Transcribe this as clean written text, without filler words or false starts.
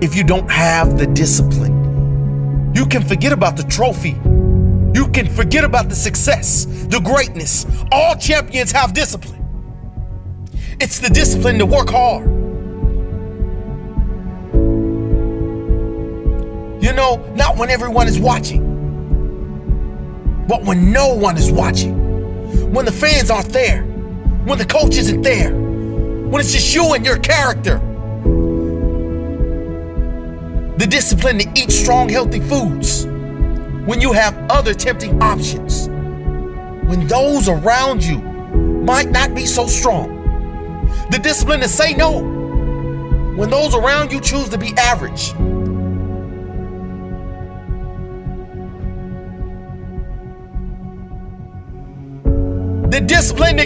if you don't have the discipline. You can forget about the trophy. You can forget about the success, the greatness. All champions have discipline. It's the discipline to work hard. You know, not when everyone is watching, but when no one is watching. When the fans aren't there. When the coach isn't there. When it's just you and your character. The discipline to eat strong, healthy foods. When you have other tempting options. When those around you might not be so strong. The discipline to say no. When those around you choose to be average. The discipline to